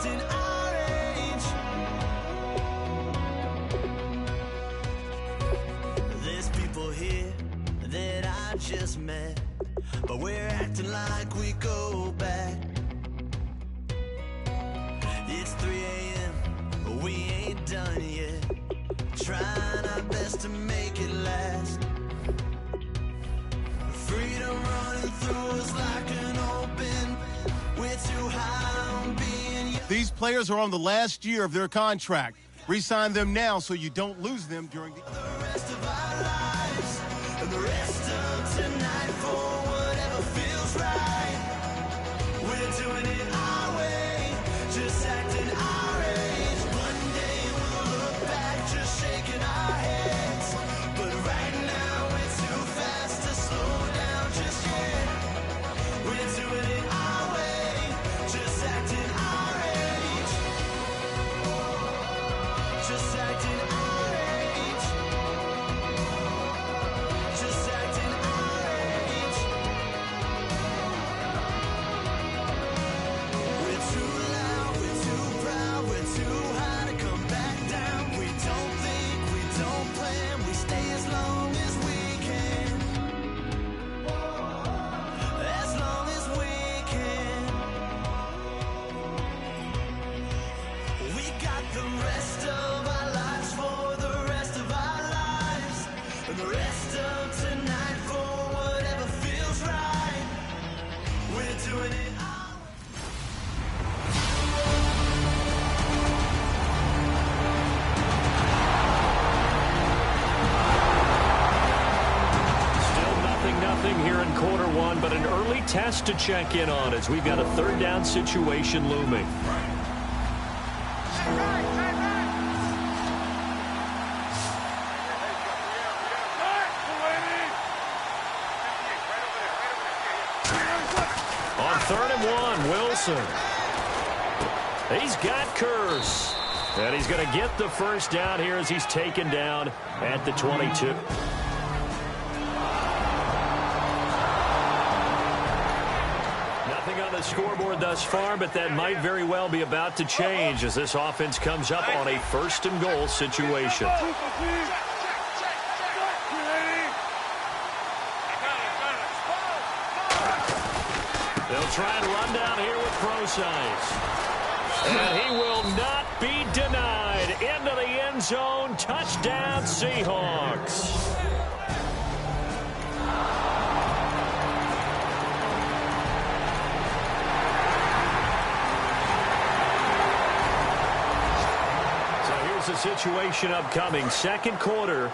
acting our age. There's people here that I just met, but we're acting like we go back. It's 3 a.m., we ain't done yet, trying our best to make it last. Freedom running through us like an open, we're too high on being young. These players are on the last year of their contract. Re-sign them now so you don't lose them during the rest of our lives, and the rest of tonight for whatever feels right. We're doing it our way, just acting our age. One day we'll look back, just shaking our heads, but right now we're too fast to slow down just yet. We're doing it our way, just acting our age, just acting our age, just acting our age. We're too loud, we're too proud, we're too high to come back down. We don't think, we don't plan, we stay as long as we can, as long as we can. We got the rest of our lives for the rest of our lives, and the rest of tonight for whatever feels right. We're doing it our Still 0-0 here in quarter one, but an early test to check in on as we've got a third down situation looming. On 3rd and 1, Wilson. He's got Curse. And he's going to get the first down here as he's taken down at the 22. Nothing on the scoreboard thus far, but that might very well be about to change as this offense comes up on a 1st and goal situation. They'll try and run down here with Procise. And he will not be denied. Into the end zone. Touchdown, Seahawks. The situation upcoming. 2nd quarter,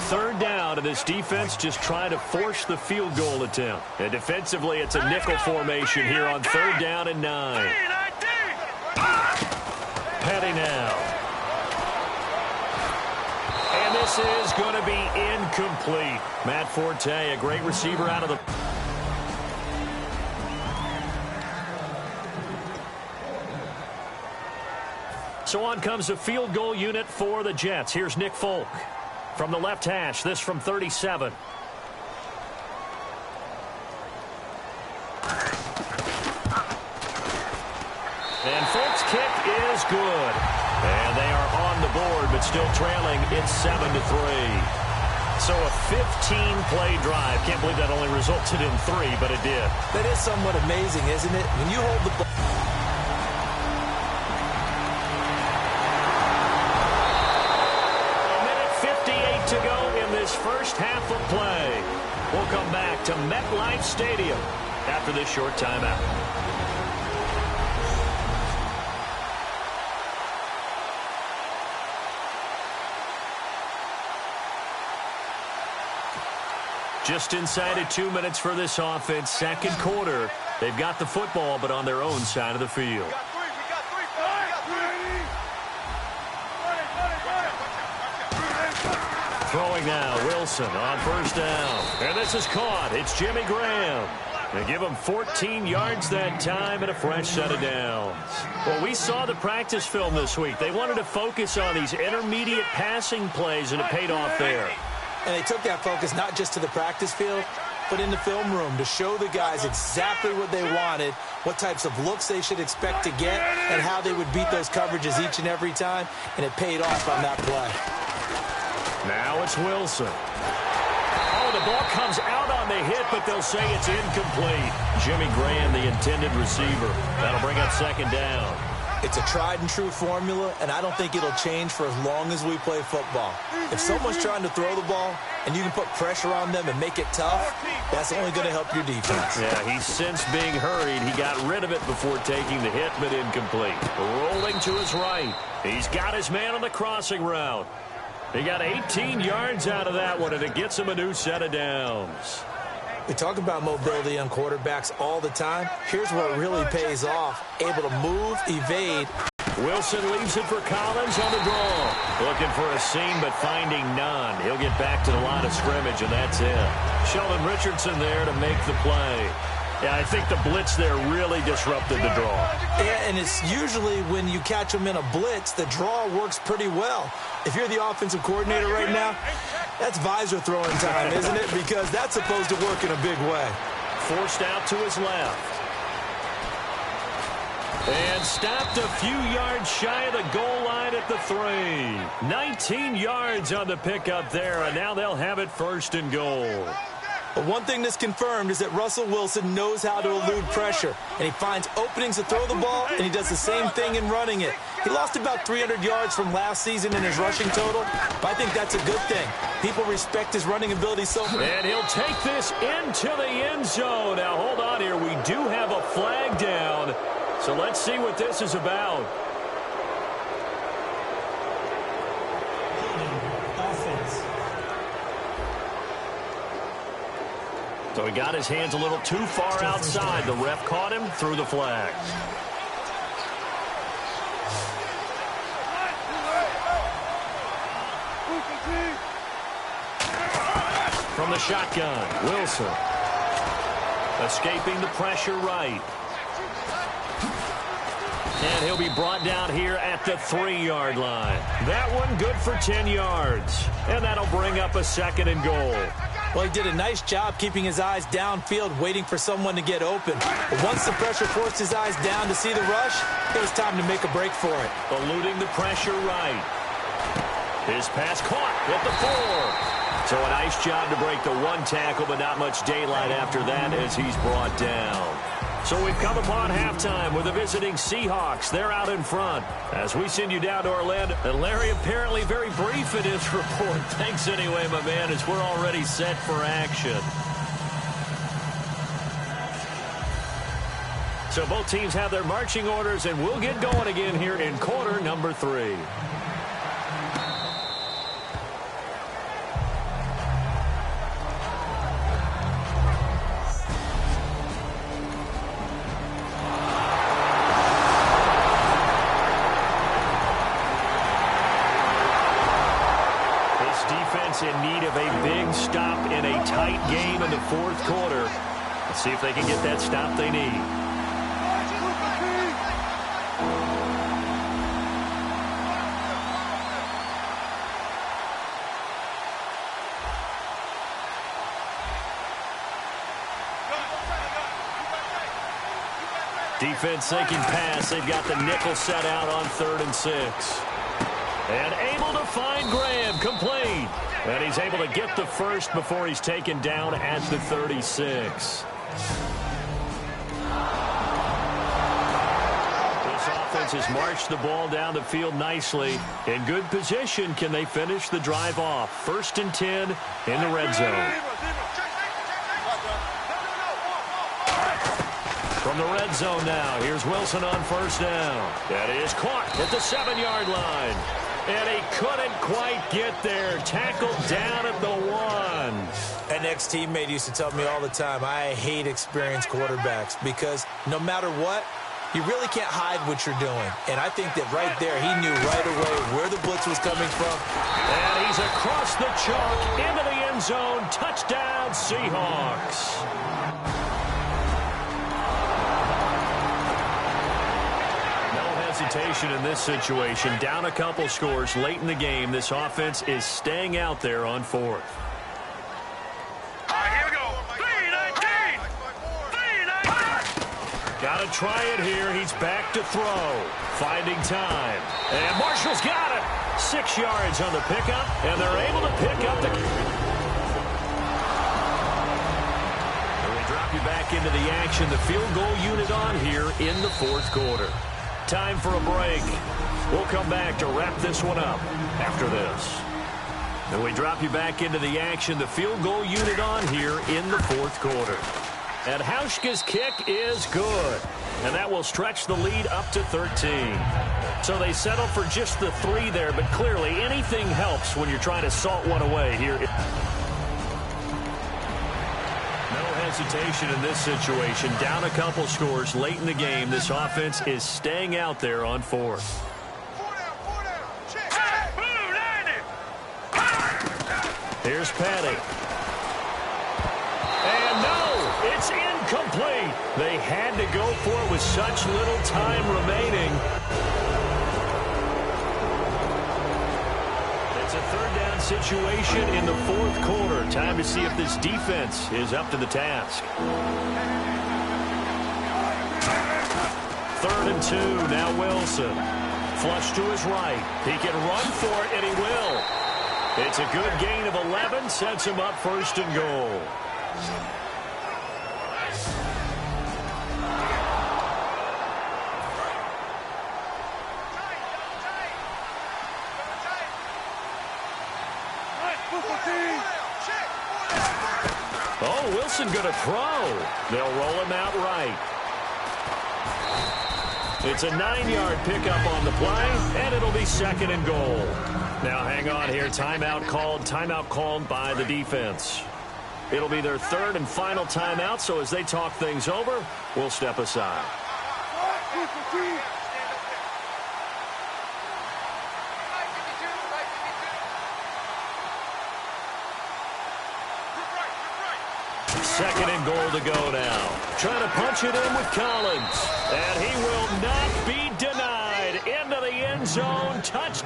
3rd down, and this defense just trying to force the field goal attempt. And defensively, it's a nickel formation here on 3rd down and 9. Petty now. And this is going to be incomplete. Matt Forte, a great receiver out of the... So on comes a field goal unit for the Jets. Here's Nick Folk from the left hash. This from 37. And Folk's kick is good. And they are on the board, but still trailing. It's 7-3. So a 15-play drive. Can't believe that only resulted in 3, but it did. That is somewhat amazing, isn't it? When you hold the ball. To go in this first half of play. We'll come back to MetLife Stadium after this short timeout. Just inside of 2 minutes for this offense. 2nd quarter. They've got the football, but on their own side of the field. Throwing now, Wilson on 1st down. And this is caught. It's Jimmy Graham. They give him 14 yards that time and a fresh set of downs. Well, we saw the practice film this week. They wanted to focus on these intermediate passing plays, and it paid off there. And they took that focus not just to the practice field, put in the film room to show the guys exactly what they wanted, what types of looks they should expect to get, and how they would beat those coverages each and every time, and it paid off on that play. Now it's Wilson. Oh, the ball comes out on the hit, but they'll say it's incomplete. Jimmy Graham, the intended receiver. That'll bring up second down. It's a tried-and-true formula, and I don't think it'll change for as long as we play football. If someone's trying to throw the ball and you can put pressure on them and make it tough, that's only going to help your defense. Yeah, he's since being hurried. He got rid of it before taking the hit, but incomplete. Rolling to his right. He's got his man on the crossing route. He got 18 yards out of that one, and it gets him a new set of downs. We talk about mobility on quarterbacks all the time. Here's where it really pays off. Able to move, evade. Wilson leaves it for Collins on the draw. Looking for a seam, but finding none. He'll get back to the line of scrimmage, and that's it. Sheldon Richardson there to make the play. Yeah, I think the blitz there really disrupted the draw. Yeah, and it's usually when you catch them in a blitz, the draw works pretty well. If you're the offensive coordinator right now, that's visor throwing time, isn't it? Because that's supposed to work in a big way. Forced out to his left. And stopped a few yards shy of the goal line at the 3. 19 yards on the pickup there, and now they'll have it first and goal. But one thing that's confirmed is that Russell Wilson knows how to elude pressure, and he finds openings to throw the ball, and he does the same thing in running it. He lost about 300 yards from last season in his rushing total, but I think that's a good thing. People respect his running ability so much. And he'll take this into the end zone. Now, hold on here. We do have a flag down, so let's see what this is about. So he got his hands a little too far outside. The ref caught him through the flag. From the shotgun, Wilson. Escaping the pressure right. And he'll be brought down here at the 3-yard line. That one good for 10 yards. And that'll bring up a second and goal. Well, he did a nice job keeping his eyes downfield, waiting for someone to get open. But once the pressure forced his eyes down to see the rush, it was time to make a break for it. Eluding the pressure right. His pass caught with the 4. So a nice job to break the 1 tackle, but not much daylight after that as he's brought down. So we've come upon halftime with the visiting Seahawks. They're out in front as we send you down to Orlando. And Larry apparently very brief in his report. Thanks anyway, my man, as we're already set for action. So both teams have their marching orders, and we'll get going again here in quarter number 3. In need of a big stop in a tight game in the 4th quarter. Let's see if they can get that stop they need. Defense thinking pass. They've got the nickel set out on 3rd and 6. And able to find Graham, complete. And he's able to get the first before he's taken down at the 36. This offense has marched the ball down the field nicely. In good position, can they finish the drive off? 1st and 10 in the red zone. From the red zone now, here's Wilson on 1st down. That is caught at the 7-yard line. And he couldn't quite get there. Tackled down at the 1. An ex-teammate used to tell me all the time, I hate experienced quarterbacks because no matter what, you really can't hide what you're doing. And I think that right there, he knew right away where the blitz was coming from. And he's across the chalk into the end zone. Touchdown, Seahawks. Hesitation in this situation. Down a couple scores late in the game. This offense is staying out there on 4th. All right, here we go. 3, Got to try it here. He's back to throw. Finding time. And Marshall's got it. 6 yards on the pickup, and they're able to pick up the... And we drop you back into the action. The field goal unit on here in the fourth quarter. Time for a break. We'll come back to wrap this one up after this. And we drop you back into the action. The field goal unit on here in the fourth quarter. And Hauschka's kick is good. And that will stretch the lead up to 13. So they settle for just the 3 there, but clearly anything helps when you're trying to salt one away here. No hesitation in this situation. Down a couple scores late in the game. This offense is staying out there on 4th. Here's Petty. And no, it's incomplete. They had to go for it with such little time remaining. It's a third down situation in the fourth quarter. Time to see if this defense is up to the task. 3rd and 2, now Wilson. Flush to his right. He can run for it, and he will. It's a good gain of 11, sets him up 1st and goal. Oh, Wilson gonna throw. They'll roll him out right. It's a 9-yard pickup on the play, and it'll be 2nd and goal. Now hang on here. Timeout called by the defense. It'll be their 3rd and final timeout, so as they talk things over, we'll step aside. Second and goal to go now. Trying to punch it in with Collins. And he will not be denied. Into the end zone. Touch.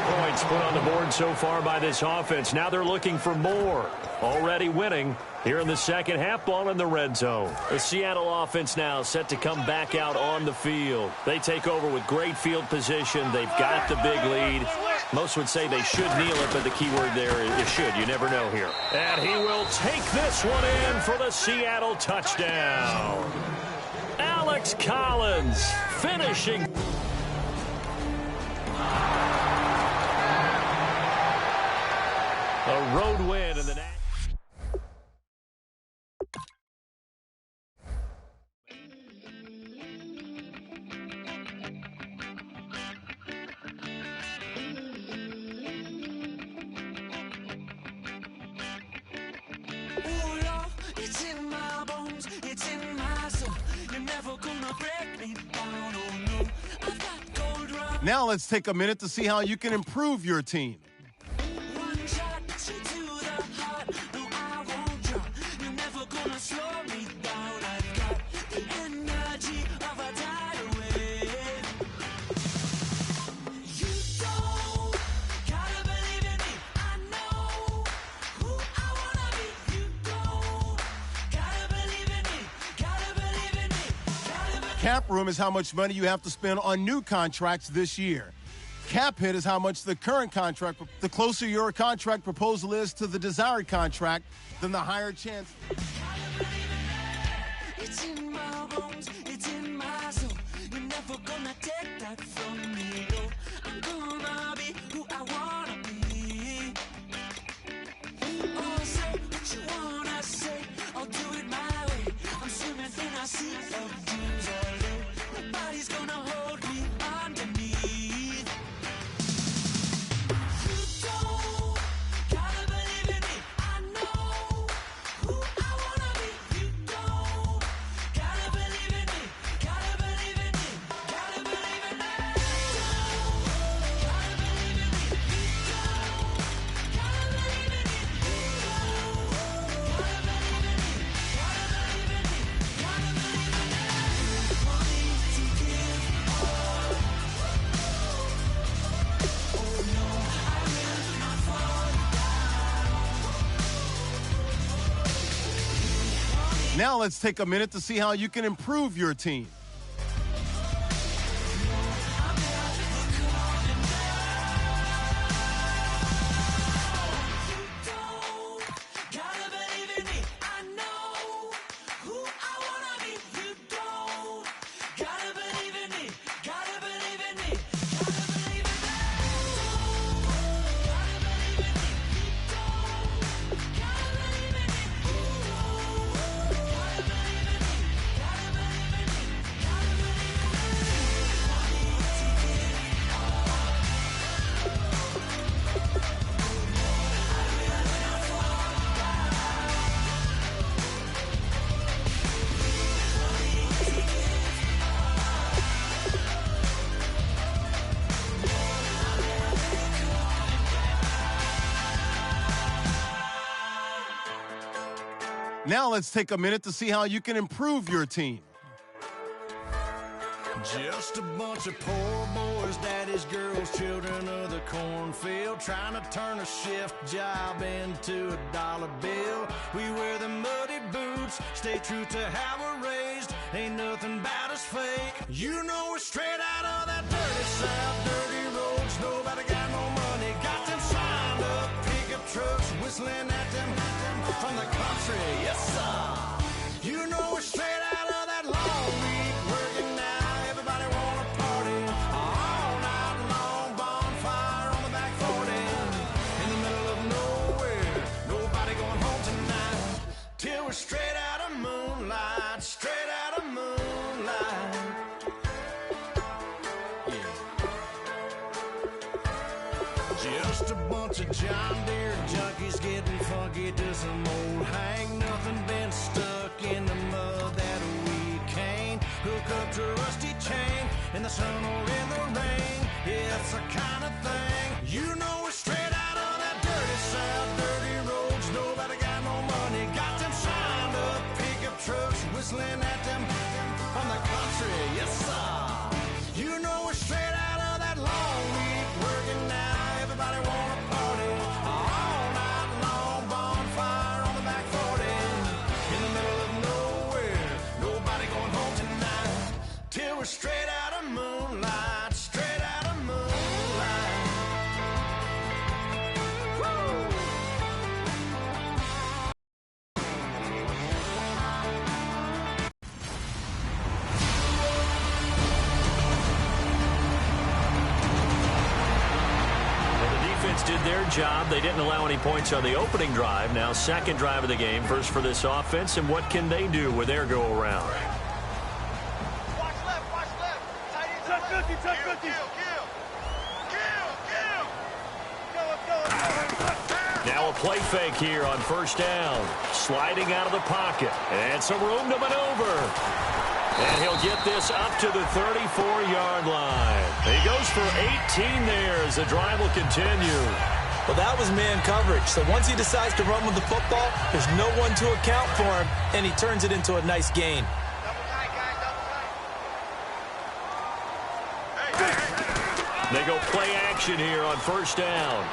Points put on the board so far by this offense. Now they're looking for more. Already winning here in the second half, ball in the red zone. The Seattle offense now set to come back out on the field. They take over with great field position. They've got the big lead. Most would say they should kneel it, but the key word there is should. You never know here. And he will take this one in for the Seattle touchdown. Alex Collins finishing. A road win in the next. It's in my bones, it's in my soul. You're never gonna break me down, oh no. I've got gold run. Now let's take a minute to see how you can improve your team. One shot to the heart. No, I won't drop. You're never gonna slow me down. I've got the energy of a tidal wave. You don't gotta believe in me. I know who I wanna be. You don't gotta believe in me. Gotta believe in me. Gotta believe. Cap room is how much money you have to spend on new contracts this year. Cap hit is how much the current contract, the closer your contract proposal is to the desired contract, then the higher chance. It's in my bones, it's in my soul. You're never gonna take that from me, no. I'm gonna be who I wanna be. Oh, say what you wanna say, I'll do it my way. I'm swimming in a sea of dreams all day. Nobody's gonna hold me underneath. You don't gotta believe in me. I know who I wanna be. You don't gotta believe in me. Gotta believe in me. Gotta believe in me. Gotta believe in Now let's take a minute to see how you can improve your team. Now let's take a minute to see how you can improve your team. Just a bunch of poor boys, daddies, girls, children of the cornfield, trying to turn a shift job into a dollar bill. We wear the muddy boots, stay true to how we're raised. Ain't nothing about us fake. You know we're straight out of that dirty south, dirty roads. Nobody got no money, got them signed up pickup trucks, whistling at them from the country. Yes, sir. You know we're straight out of that long week working now. Everybody wanna party all night long, bonfire on the back 40 in the middle of nowhere. Nobody going home tonight till we're straight out of moonlight, straight out of moonlight. Yeah. Just a bunch of John Deere junkies getting funky to some old hang. Nothing been stuck in the mud that we can't hook up to a rusty chain in the sun or in the rain. Yeah, it's the kind of thing. You know we're straight out of that dirty south, dirty roads. Nobody got no money, got them signed up pickup trucks, whistling at them from the country. Yes, sir. You know we're straight out of that long week working now. Everybody wanna party all night long, bonfire on the back 40 in the middle of nowhere. Nobody going home tonight till we're straight out of moonlight, straight out of moonlight. Woo! Did their job. They didn't allow any points on the opening drive. Now second drive of the game. First for this offense. And what can they do with their go-around? Watch left, watch left. Tight end, touch 50, touch 50. Kill. Now a play fake here on first down. Sliding out of the pocket. And some room to maneuver. And he'll get this up to the 34-yard line. He goes for 18 there as the drive will continue. Well, that was man coverage. So once he decides to run with the football, there's no one to account for him, and he turns it into a nice gain. Double tight, guys, double tight. They go play action here on first down.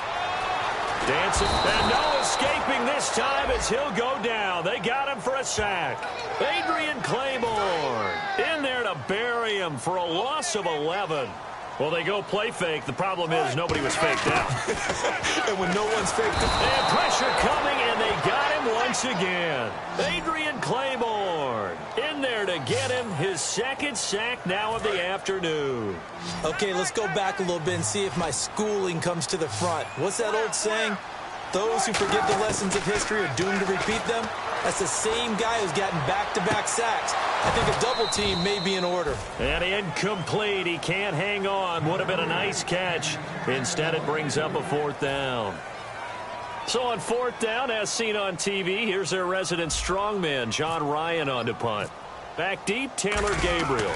Dancing, and no escaping this time as he'll go down. They got him for a sack. Adrian Claiborne in there to bury him for a loss of 11. Well, they go play fake. The problem is nobody was faked out. And when no one's faked out. And pressure coming, and they got him once again. Adrian Claiborne in there to get him his second sack now of the afternoon. Okay, let's go back a little bit and see if my schooling comes to the front. What's that old saying? Those who forget the lessons of history are doomed to repeat them. That's the same guy who's gotten back-to-back sacks. I think a double team may be in order. And incomplete. He can't hang on. Would have been a nice catch. Instead, it brings up a fourth down. So on fourth down, as seen on TV, here's their resident strongman, John Ryan, on to punt. Back deep, Taylor Gabriel.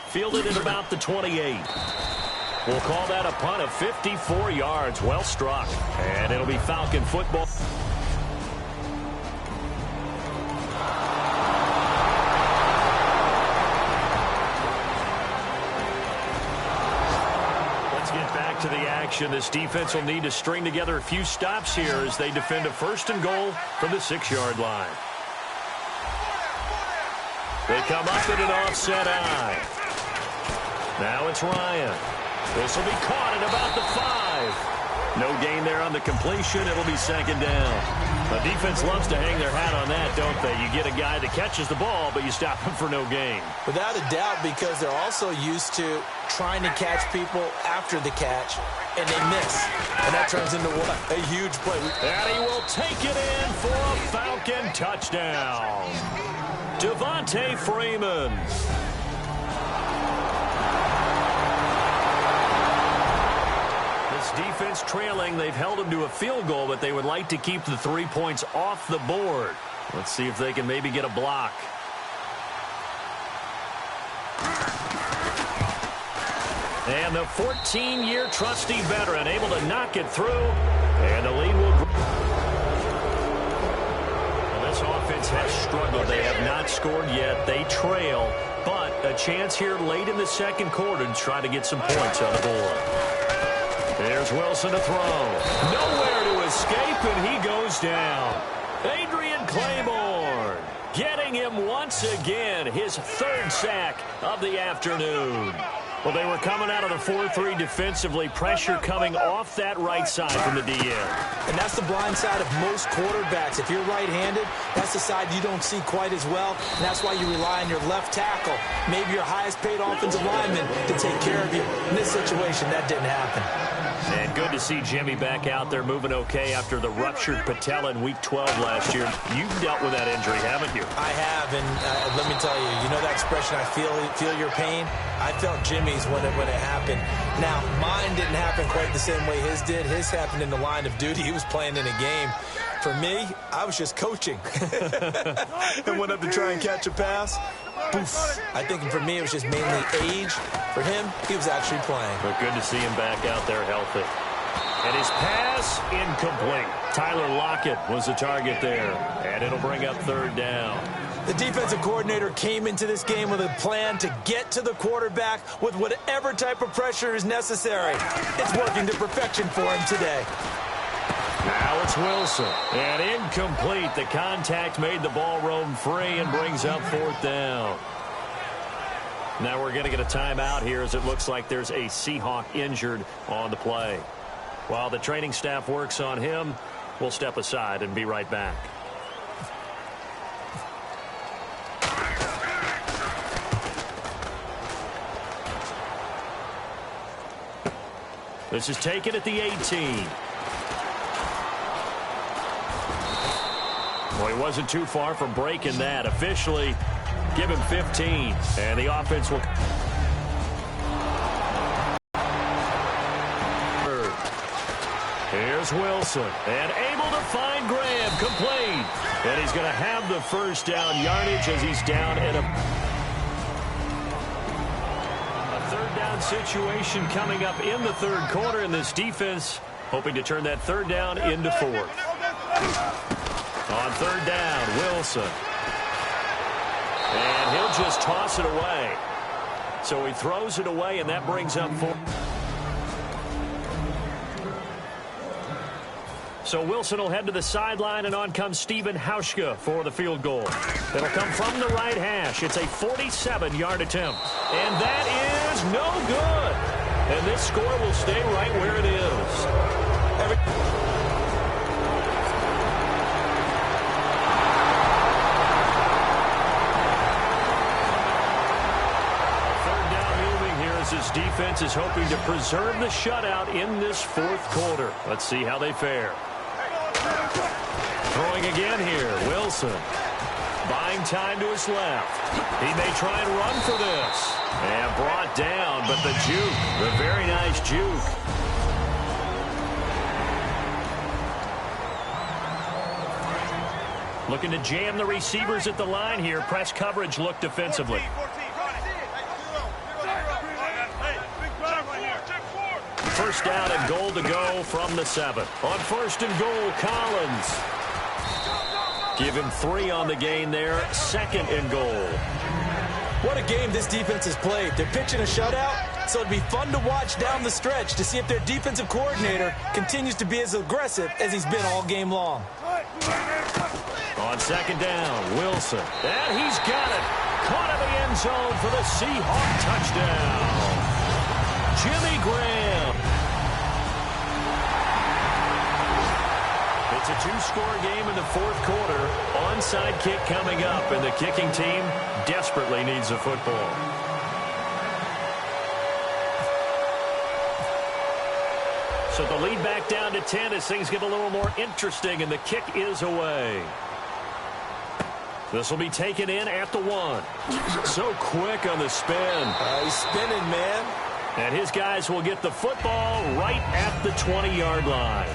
Fielded at about the 28. We'll call that a punt of 54 yards. Well struck. And it'll be Falcon football. Let's get back to the action. This defense will need to string together a few stops here as they defend a 1st and goal from the 6-yard line. They come up in an offset eye. Now it's Ryan. This will be caught at about the 5. No gain there on the completion. It'll be 2nd down. The defense loves to hang their hat on that, don't they? You get a guy that catches the ball, but you stop him for no gain. Without a doubt, because they're also used to trying to catch people after the catch, and they miss. And that turns into what? A huge play. And he will take it in for a Falcon touchdown. Devontae Freeman. Defense trailing. They've held them to a field goal, but they would like to keep the 3 points off the board. Let's see if they can maybe get a block. And the 14-year trusty veteran able to knock it through, and the lead will grow. Well, this offense has struggled. They have not scored yet. They trail, but a chance here late in the 2nd quarter to try to get some points on the board. There's Wilson to throw. Nowhere to escape, and he goes down. Adrian Claiborne getting him once again, his 3rd sack of the afternoon. Well, they were coming out of the 4-3 defensively. Pressure coming off that right side from the DN. And that's the blind side of most quarterbacks. If you're right-handed, that's the side you don't see quite as well. And that's why you rely on your left tackle, maybe your highest-paid offensive lineman, to take care of you. In this situation, that didn't happen. And good to see Jimmy back out there moving okay after the ruptured patella in Week 12 last year. You've dealt with that injury, haven't you? I have, and let me tell you, you know that expression, I feel your pain? I felt Jimmy's when it happened. Now, mine didn't happen quite the same way his did. His happened in the line of duty. He was playing in a game. For me, I was just coaching. And went up to try and catch a pass. Poof. I think for me, it was just mainly age. For him, he was actually playing. But good to see him back out there healthy. And his pass incomplete. Tyler Lockett was the target there. And it'll bring up 3rd down. The defensive coordinator came into this game with a plan to get to the quarterback with whatever type of pressure is necessary. It's working to perfection for him today. Now it's Wilson. And incomplete. The contact made the ball roam free and brings up 4th down. Now we're going to get a timeout here as it looks like there's a Seahawk injured on the play. While the training staff works on him, we'll step aside and be right back. This is taken at the 18. Well, he wasn't too far from breaking that. Officially, give him 15. And the offense will... Here's Wilson. And able to find Graham. Complete. And he's going to have the 1st down yardage as he's down at a 3rd down situation coming up in the 3rd quarter. And this defense hoping to turn that 3rd down into 4th. On 3rd down, Wilson. And he'll just toss it away. So he throws it away, and that brings up 4. So Wilson will head to the sideline, and on comes Steven Hauschka for the field goal. It'll come from the right hash. It's a 47-yard attempt. And that is no good. And this score will stay right where it is. His defense is hoping to preserve the shutout in this 4th quarter. Let's see how they fare. Throwing again here, Wilson. Buying time to his left. He may try and run for this. And brought down, but the juke, the very nice juke. Looking to jam the receivers at the line here. Press coverage look defensively. First down and goal to go from the 7. On 1st and goal, Collins. Give him 3 on the gain there. 2nd and goal. What a game this defense has played. They're pitching a shutout, So it'd be fun to watch down the stretch to see if their defensive coordinator continues to be as aggressive as he's been all game long. On second down, Wilson. And he's got it. Caught in the end zone for the Seahawk touchdown. Jimmy Graham. It's a two-score game in the fourth quarter. Onside kick coming up, and the kicking team desperately needs a football. So the lead back down to 10 as things get a little more interesting, and the kick is away. This will be taken in at the 1. So quick on the spin. He's spinning, man. And his guys will get the football right at the 20-yard line.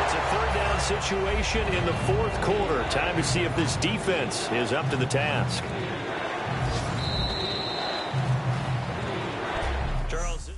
It's a third down situation in the fourth quarter. Time to see if this defense is up to the task. Charles.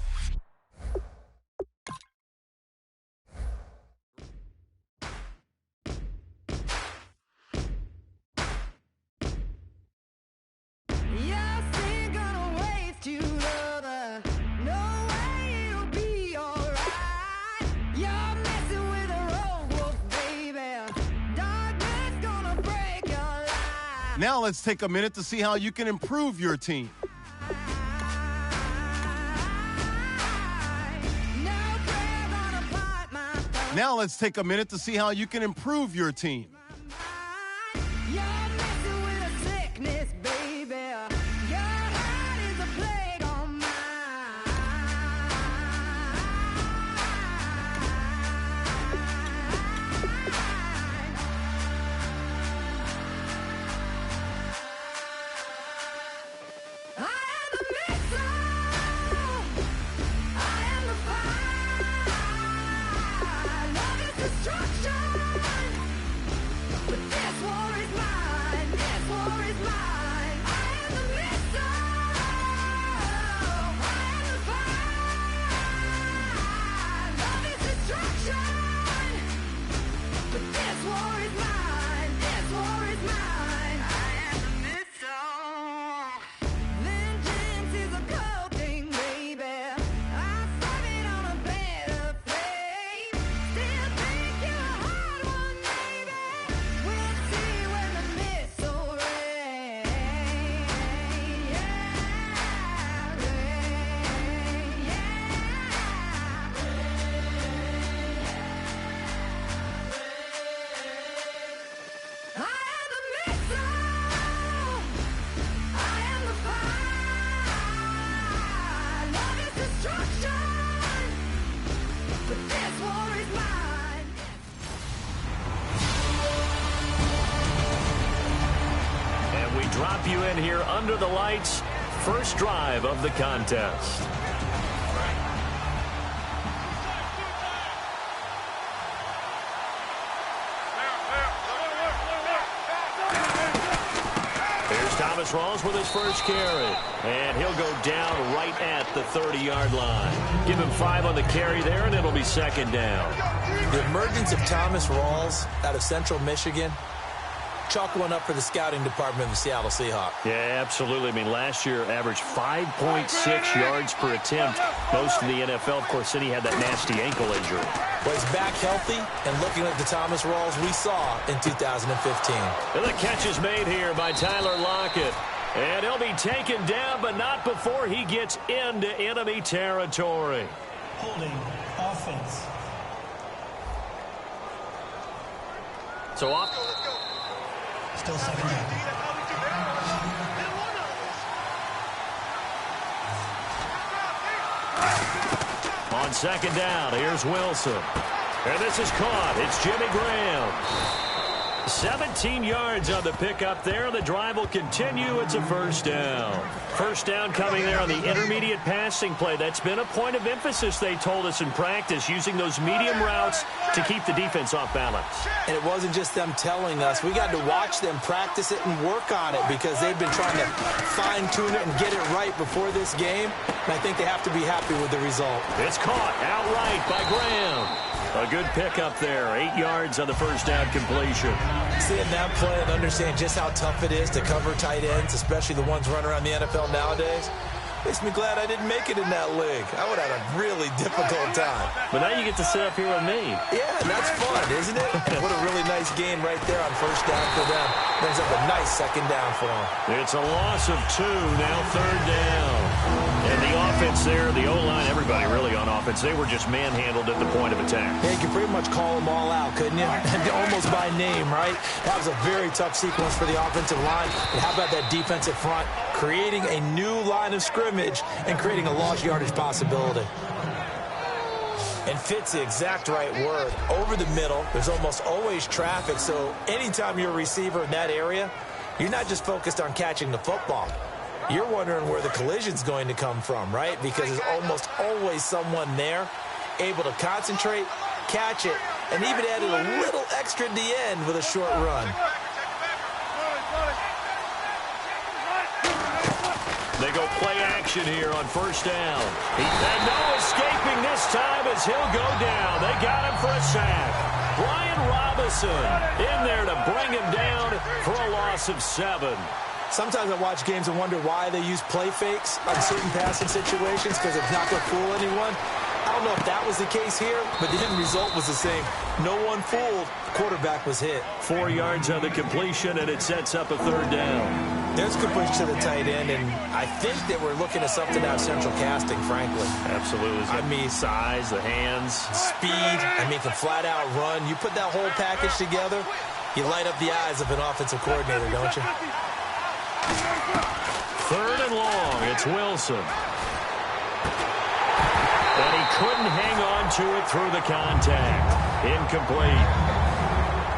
Now let's take a minute to see how you can improve your team. Now let's take a minute to see how you can improve your team. Drop you in here under the lights. First drive of the contest. Here's Thomas Rawls with his first carry. And he'll go down right at the 30-yard line. Give him 5 on the carry there, and it'll be second down. The emergence of Thomas Rawls out of Central Michigan, chalk one up for the scouting department of the Seattle Seahawks. Yeah, absolutely. I mean, last year averaged 5.6 yards per attempt. Most in the NFL, of course, then he had that nasty ankle injury. But he's back healthy and looking like the Thomas Rawls we saw in 2015. And the catch is made here by Tyler Lockett. And he'll be taken down, but not before he gets into enemy territory. Holding offense. So off. Still second down. On second down, here's Wilson. And this is caught. It's Jimmy Graham. 17 yards on the pickup there. The drive will continue. It's a first down. First down coming there on the intermediate passing play. That's been a point of emphasis, they told us in practice, using those medium routes to keep the defense off balance. And it wasn't just them telling us. We got to watch them practice it and work on it because they've been trying to fine-tune it and get it right before this game. And I think they have to be happy with the result. It's caught outright by Graham. A good pickup there. 8 yards on the first down completion. Seeing that play and understand just how tough it is to cover tight ends, especially the ones running around the NFL nowadays, makes me glad I didn't make it in that league. I would have had a really difficult time. But now you get to sit up here with me. Yeah, and that's fun, isn't it? And what a really nice gain right there on first down for them. Brings up a nice second down for them. It's a loss of 2, now third down. And the offense there, the O-line, everybody really on offense, they were just manhandled at the point of attack. Yeah, you could pretty much call them all out, couldn't you? Almost by name, right? That was a very tough sequence for the offensive line. And how about that defensive front? Creating a new line of scrimmage and creating a lost yardage possibility. And fits the exact right word. Over the middle, there's almost always traffic, so anytime you're a receiver in that area, you're not just focused on catching the football. You're wondering where the collision's going to come from, right? Because there's almost always someone there able to concentrate, catch it, and even added a little extra at the end with a short run. They go play action here on first down. And no escaping this time as he'll go down. They got him for a sack. Brian Robinson in there to bring him down for a loss of 7. Sometimes I watch games and wonder why they use play fakes on certain passing situations because it's not going to fool anyone. I don't know if that was the case here, but the end result was the same. No one fooled. The quarterback was hit. 4 yards on the completion, and it sets up a third down. There's a good push to the tight end, and I think that we're looking at something out of central casting, frankly. Absolutely. I mean, size, the hands. Speed, can flat out run. You put that whole package together, you light up the eyes of an offensive coordinator, don't you? Third and long, it's Wilson. And he couldn't hang on to it through the contact. Incomplete.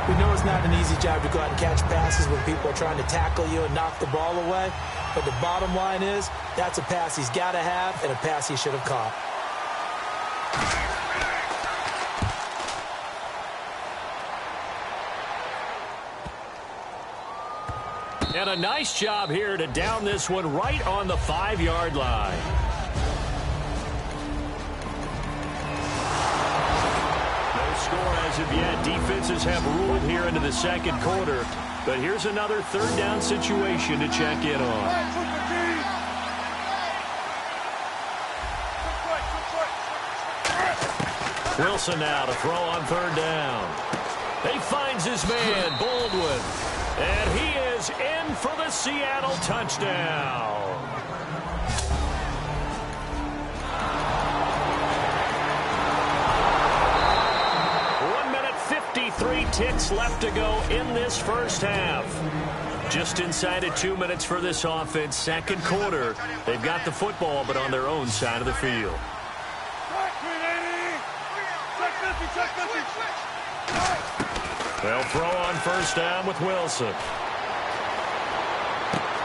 We know it's not an easy job to go out and catch passes when people are trying to tackle you and knock the ball away. But the bottom line is, that's a pass he's got to have and a pass he should have caught. And a nice job here to down this one right on the 5-yard line. No score as of yet. Defenses have ruled here into the second quarter. But here's another third down situation to check in on. Wilson now to throw on third down. He finds his man, Baldwin. And he is in for the Seattle touchdown. 1 minute 53 ticks left to go in this first half. Just inside of 2 minutes for this offense. Second quarter. They've got the football, but on their own side of the field. They'll throw on first down with Wilson.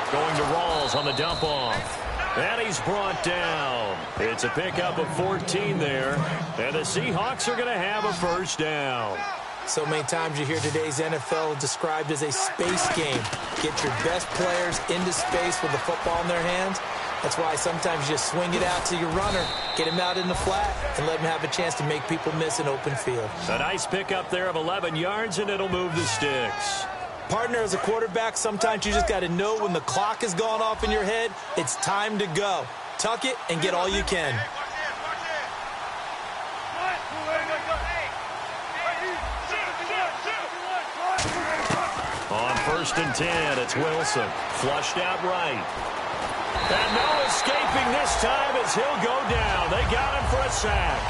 Going to Rawls on the dump off. And he's brought down. It's a pickup of 14 there. And the Seahawks are going to have a first down. So many times you hear today's NFL described as a space game. Get your best players into space with the football in their hands. That's why sometimes you just swing it out to your runner, get him out in the flat, and let him have a chance to make people miss an open field. A nice pickup there of 11 yards, and it'll move the sticks. Partner, as a quarterback, sometimes you just got to know when the clock has gone off in your head, it's time to go. Tuck it and get all you can. On first and 10, it's Wilson. Flushed out right. And no escaping this time as he'll go down. They got him for a sack.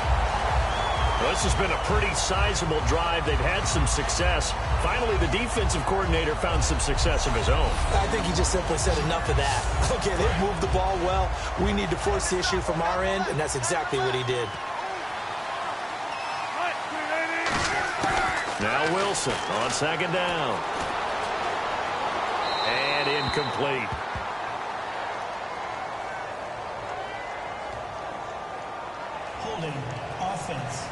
Well, this has been a pretty sizable drive. They've had some success. Finally, the defensive coordinator found some success of his own. I think he just simply said enough of that. Okay, they've moved the ball well. We need to force the issue from our end, and that's exactly what he did. Now Wilson on second down. And incomplete. Holding offense.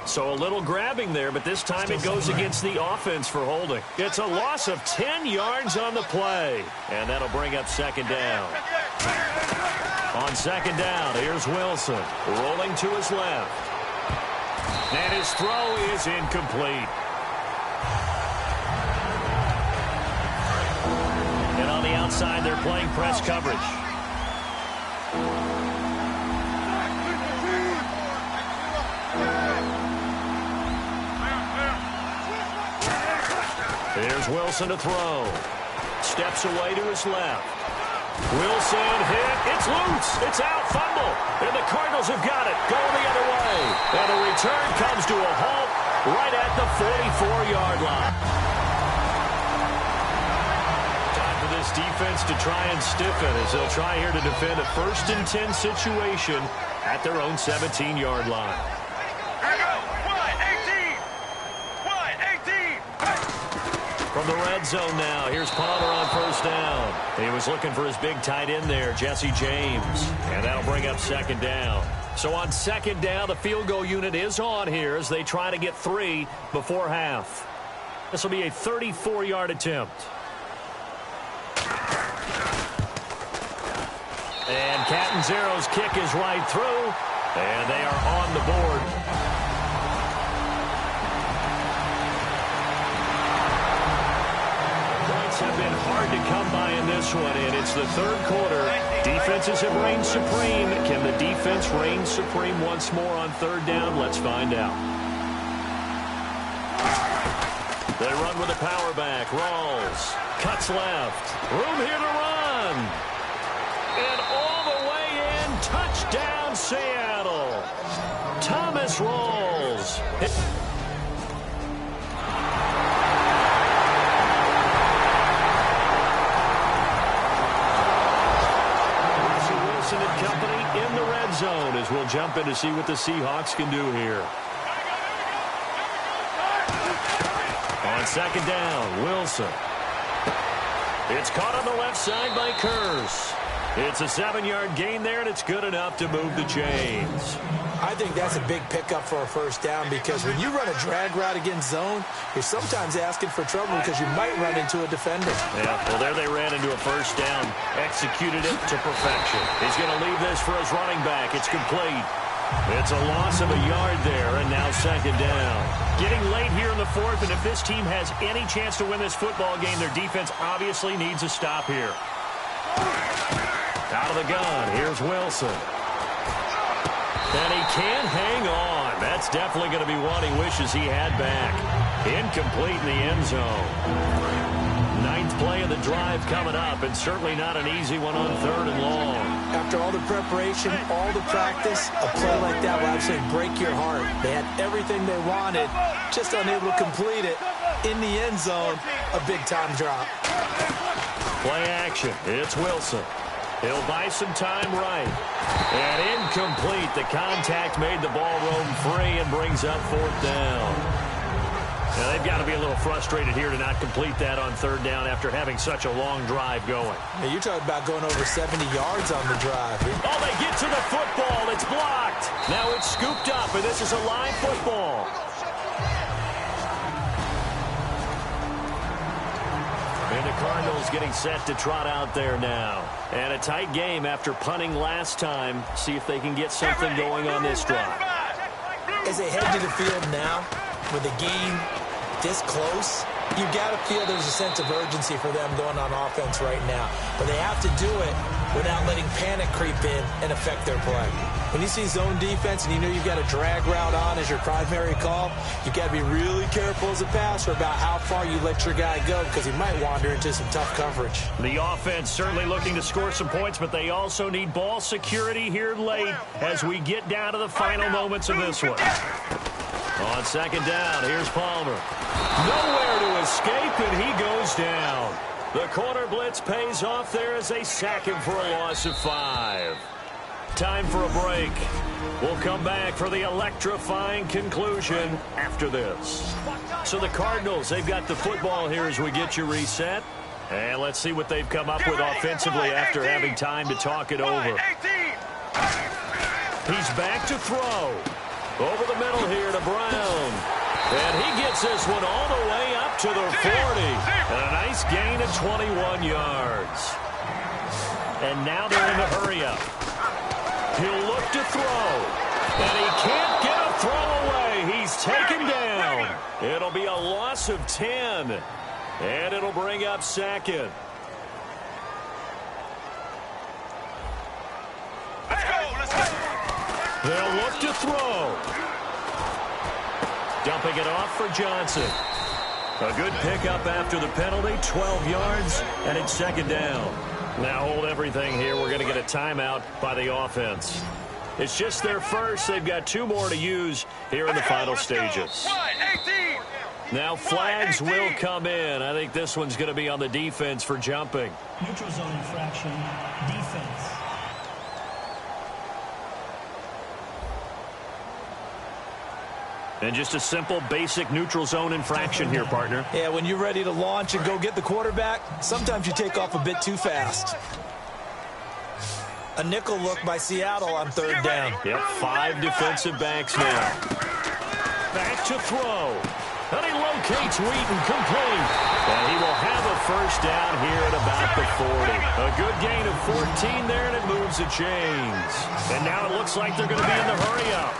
So a little grabbing there, but this time it goes against the offense for holding. It's a loss of 10 yards on the play. And that'll bring up second down. On second down, here's Wilson, rolling to his left. And his throw is incomplete. And on the outside, they're playing press coverage. Here's Wilson to throw. Steps away to his left. Wilson hit. It's loose. It's out. Fumble. And the Cardinals have got it. Going the other way. And the return comes to a halt right at the 44-yard line. Time for this defense to try and stiffen as they'll try here to defend a 1st and 10 situation at their own 17-yard line. From the red zone now, here's Palmer on first down. He was looking for his big tight end there, Jesse James. And that'll bring up second down. So on second down, the field goal unit is on here as they try to get 3 before half. This will be a 34-yard attempt. And Catanzaro's kick is right through. And they are on the board. Have been hard to come by in this one, and it's the 3rd quarter. Defenses have reigned supreme. Can the defense reign supreme once more on 3rd down? Let's find out. They run with a power back. Rawls cuts left. Room here to run. And all the way in. Touchdown, Seattle. Thomas Rawls. And company in the red zone as we'll jump in to see what the Seahawks can do here. On second down, Wilson. It's caught on the left side by Kurz. It's a 7-yard gain there, and it's good enough to move the chains. I think that's a big pickup for a first down because when you run a drag route against zone, you're sometimes asking for trouble because you might run into a defender. Yeah, well, there they ran into a first down, executed it to perfection. He's going to leave this for his running back. It's complete. It's a loss of a yard there, and now second down. Getting late here in the 4th, and if this team has any chance to win this football game, their defense obviously needs a stop here. Out of the gun, here's Wilson. And he can't hang on. That's definitely going to be one he wishes he had back. Incomplete in the end zone. 9th play of the drive coming up, and certainly not an easy one on 3rd and long. After all the preparation, all the practice, a play like that will absolutely break your heart. They had everything they wanted, just unable to complete it. In the end zone, a big-time drop. Play action. It's Wilson. He'll buy some time right. And incomplete. The contact made the ball roam free and brings up 4th down. Now, they've got to be a little frustrated here to not complete that on 3rd down after having such a long drive going. Now, you're talking about going over 70 yards on the drive. Oh, they get to the football. It's blocked. Now it's scooped up, and this is a live football. And the Cardinals getting set to trot out there now. And a tight game after punting last time. See if they can get something going on this drive. As they head to the field now, with the game this close, you got to feel there's a sense of urgency for them going on offense right now. But they have to do it without letting panic creep in and affect their play. When you see zone defense and you know you've got a drag route on as your primary call, you've got to be really careful as a passer about how far you let your guy go because he might wander into some tough coverage. The offense certainly looking to score some points, but they also need ball security here late as we get down to the final moments of this one. On second down, here's Palmer. Nowhere to escape, and he goes down. The corner blitz pays off there as they sack him for a loss of 5. Time for a break. We'll come back for the electrifying conclusion after this. So the Cardinals, they've got the football here as we get you reset. And let's see what they've come up with offensively after having time to talk it over. He's back to throw. Over the middle here to Brown. And he gets this one all the way up to the 40. And a nice gain of 21 yards. And now they're in the hurry-up. He'll look to throw. And he can't get a throw away. He's taken down. It'll be a loss of 10. And it'll bring up second. Let's go. They'll look to throw. Dumping it off for Johnson. A good pickup after the penalty, 12 yards, and it's second down. Now hold everything here. We're going to get a timeout by the offense. It's just their first. They've got 2 more to use here in the final stages. Now flags will come in. I think this one's going to be on the defense for jumping. Neutral zone infraction, defense. And just a simple, basic neutral zone infraction here, partner. Yeah, when you're ready to launch and go get the quarterback, sometimes you take off a bit too fast. A nickel look by Seattle on third down. Yep, 5 defensive backs now. Back to throw. And he locates Wheaton complete. And he will have a first down here at about the 40. A good gain of 14 there, and it moves the chains. And now it looks like they're going to be in the hurry-up.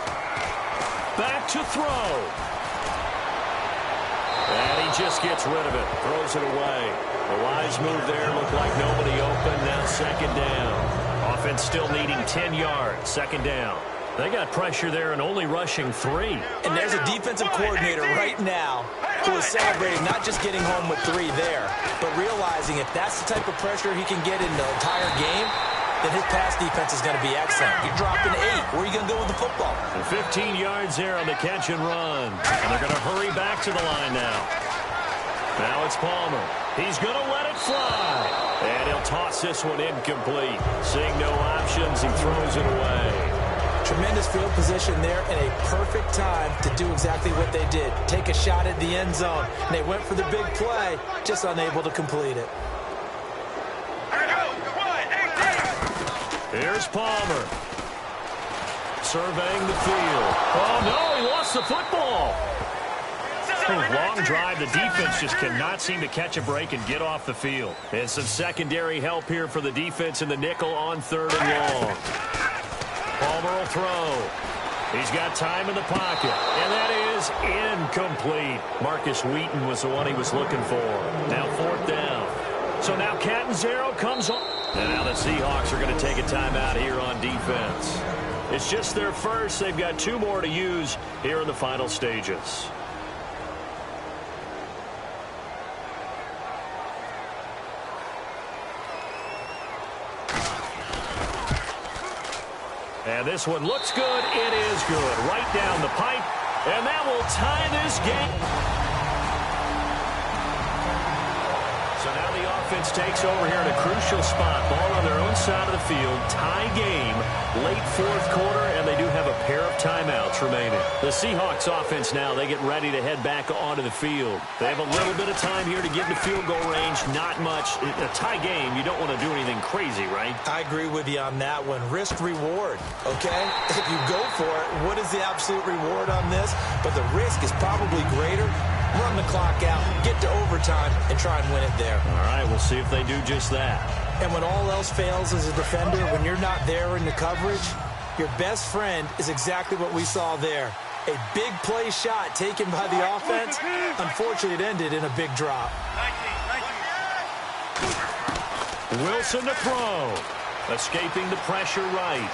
Back to throw. And he just gets rid of it. Throws it away. A wise move there. Looked like nobody open. Now second down. Offense still needing 10 yards. Second down. They got pressure there and only rushing 3. And there's a defensive coordinator right now who is celebrating not just getting home with 3 there, but realizing if that's the type of pressure he can get in the entire game, then his pass defense is going to be excellent. You're dropping 8. Where are you going to go with the football? And 15 yards there on the catch and run. And they're going to hurry back to the line now. Now it's Palmer. He's going to let it fly. And he'll toss this one incomplete. Seeing no options, he throws it away. Tremendous field position there and a perfect time to do exactly what they did. Take a shot at the end zone. And they went for the big play, just unable to complete it. Here's Palmer. Surveying the field. Oh, no, he lost the football. Long drive. The defense just cannot seem to catch a break and get off the field. And some secondary help here for the defense in the nickel on third and long. Palmer will throw. He's got time in the pocket. And that is incomplete. Marcus Wheaton was the one he was looking for. Now fourth down. So now Catanzaro comes on. And now the Seahawks are going to take a timeout here on defense. It's just their first. They've got 2 more to use here in the final stages. And this one looks good. It is good. Right down the pipe. And that will tie this game. So now the offense takes over here in a crucial spot. Ball on their own side of the field. Tie game. Late fourth quarter, and they do have a pair of timeouts remaining. The Seahawks offense now, they get ready to head back onto the field. They have a little bit of time here to get into field goal range. Not much. A tie game, you don't want to do anything crazy, right? I agree with you on that one. Risk reward, okay? If you go for it, what is the absolute reward on this? But the risk is probably greater. Run the clock out, get to overtime, and try and win it there. All right, we'll see if they do just that. And when all else fails as a defender, when you're not there in the coverage, your best friend is exactly what we saw there. A big play shot taken by the offense. Unfortunately, it ended in a big drop. Wilson to throw. Escaping the pressure right.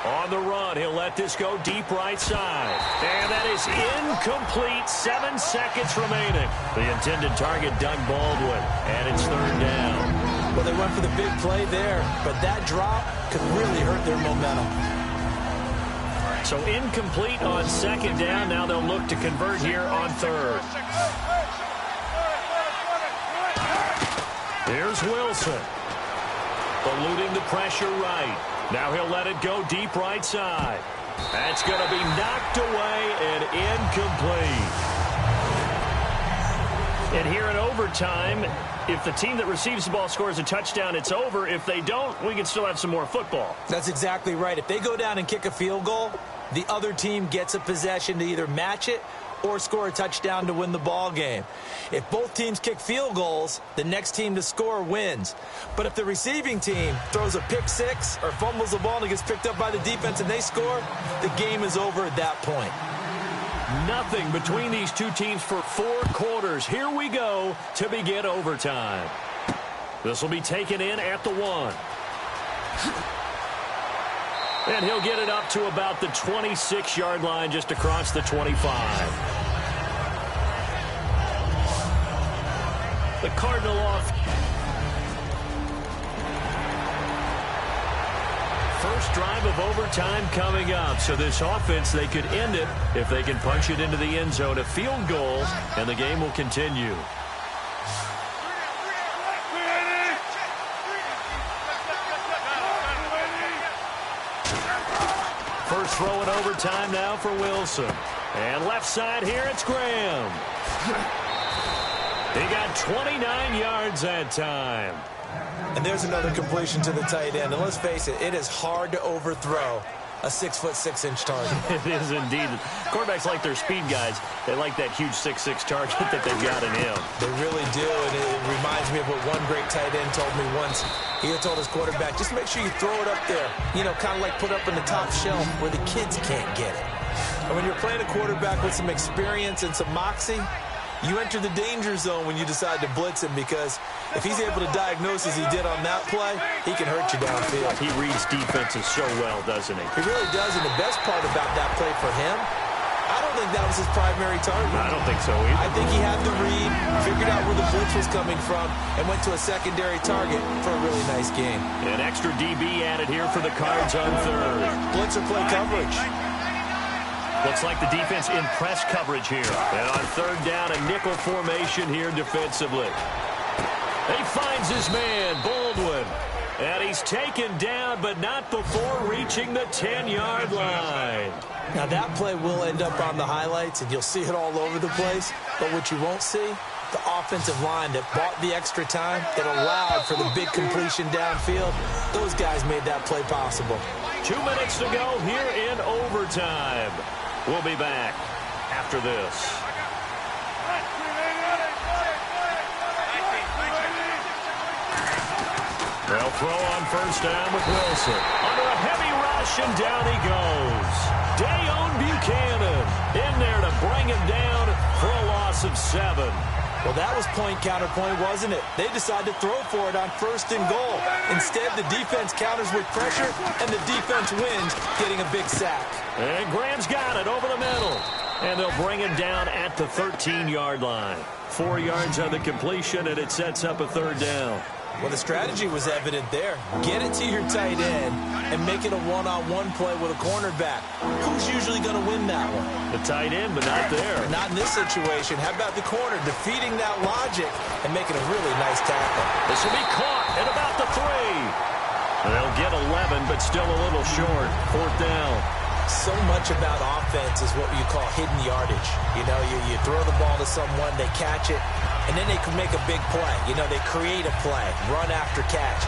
On the run, he'll let this go deep right side. And that is incomplete. 7 seconds remaining. The intended target, Doug Baldwin. And it's third down. Well, they went for the big play there, but that drop could really hurt their momentum. So incomplete on second down. Now they'll look to convert here on third. Here's Wilson. Eluding the pressure right. Now he'll let it go deep right side. That's going to be knocked away and incomplete. And here in overtime, if the team that receives the ball scores a touchdown, it's over. If they don't, we can still have some more football. That's exactly right. If they go down and kick a field goal, the other team gets a possession to either match it or score a touchdown to win the ball game. If both teams kick field goals, the next team to score wins. But if the receiving team throws a pick six or fumbles the ball and it gets picked up by the defense and they score, the game is over at that point. Nothing between these two teams for 4 quarters. Here we go to begin overtime. This will be taken in at the 1. And he'll get it up to about the 26-yard line, just across the 25. The Cardinal off. First drive of overtime coming up. So this offense, they could end it if they can punch it into the end zone. A field goal, and the game will continue. First throw in overtime now for Wilson. And left side here, it's Graham. He got 29 yards that time. And there's another completion to the tight end. And let's face it, it is hard to overthrow a 6'6" target. It is indeed. Quarterbacks like their speed guys. They like that huge 6'6" target that they've got in him. They really do, and it reminds me of what one great tight end told me once. He had told his quarterback, just make sure you throw it up there. You know, kind of like put up in the top shelf where the kids can't get it. And when you're playing a quarterback with some experience and some moxie, you enter the danger zone when you decide to blitz him, because if he's able to diagnose as he did on that play, he can hurt you downfield. He reads defenses so well, doesn't he? He really does, and the best part about that play for him, I don't think that was his primary target. I don't think so either. I think he had the read, figured out where the blitz was coming from, and went to a secondary target for a really nice game. An extra DB added here for the Cards on third. Blitz or play coverage. Looks like the defense in press coverage here. And on third down, a nickel formation here defensively. He finds his man, Baldwin. And he's taken down, but not before reaching the 10-yard line. Now, that play will end up on the highlights, and you'll see it all over the place. But what you won't see, the offensive line that bought the extra time, that allowed for the big completion downfield, those guys made that play possible. 2 minutes to go here in overtime. We'll be back after this. They'll throw on first down with Wilson. Under a heavy rush, and down he goes. Dayon Buchanan in there to bring him down for a loss of 7. Well, that was point counterpoint, wasn't it? They decided to throw for it on first and goal. Instead, the defense counters with pressure, and the defense wins, getting a big sack. And Graham's got it over the middle. And they'll bring him down at the 13-yard line. 4 yards on the completion, and it sets up a third down. Well, the strategy was evident there. Get it to your tight end and make it a one-on-one play with a cornerback. Who's usually going to win that one? The tight end, but not there. But not in this situation. How about the corner defeating that logic and making a really nice tackle? This will be caught at about the 3. They'll get 11, but still a little short. Fourth down. So much about offense is what you call hidden yardage. You know, you throw the ball to someone, they catch it, and then they can make a big play. You know, they create a play, run after catch.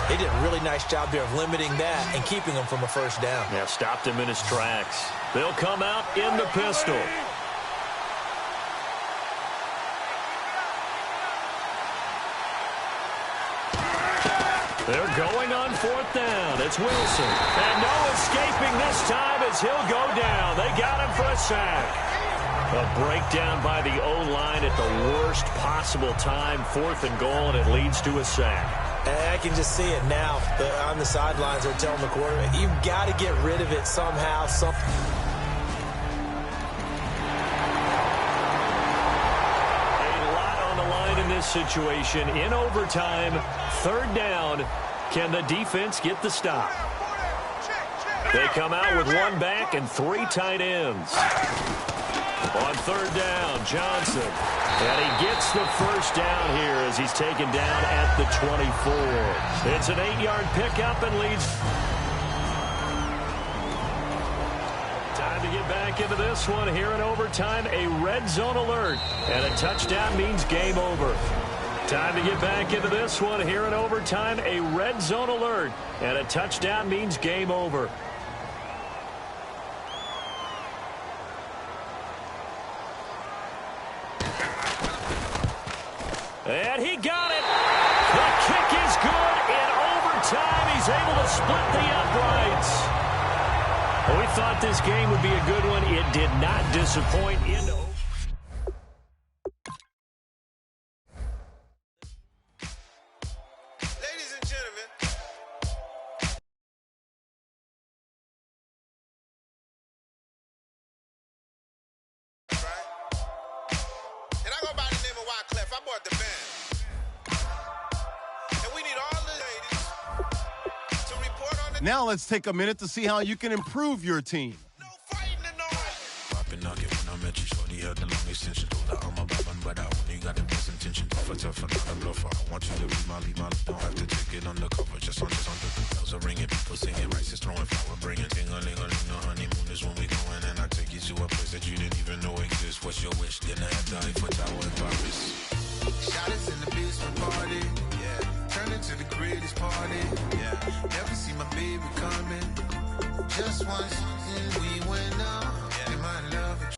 They did a really nice job there of limiting that and keeping him from a first down. Yeah, stopped him in his tracks. They'll come out in the pistol. They're going on fourth down. It's Wilson. And no escaping this time as he'll go down. They got him for a sack. A breakdown by the O-line at the worst possible time. 4th and goal, and it leads to a sack. I can just see it now. On the sidelines, they're telling the quarterback, you've got to get rid of it somehow. This situation in overtime. 3rd down. Can the defense get the stop? They come out with 1 back and 3 tight ends. On 3rd down, Johnson. And he gets the first down here as he's taken down at the 24. It's an 8-yard pickup and leads. Time to get back into this one here in overtime. A red zone alert. And a touchdown means game over. Time to get back into this one here in overtime. A red zone alert. And a touchdown means game over. And he got it. The kick is good. In overtime, he's able to split the uprights. Well, we thought this game would be a good one. It did not disappoint in overtime. Now let's take a minute to see how you can improve your team. What's your wish? Then I die for tower and Paris. Shot us in the basement party. Yeah. Turn into the greatest party. Yeah. Never see my baby coming. Just once, and we went out. Yeah. In my love.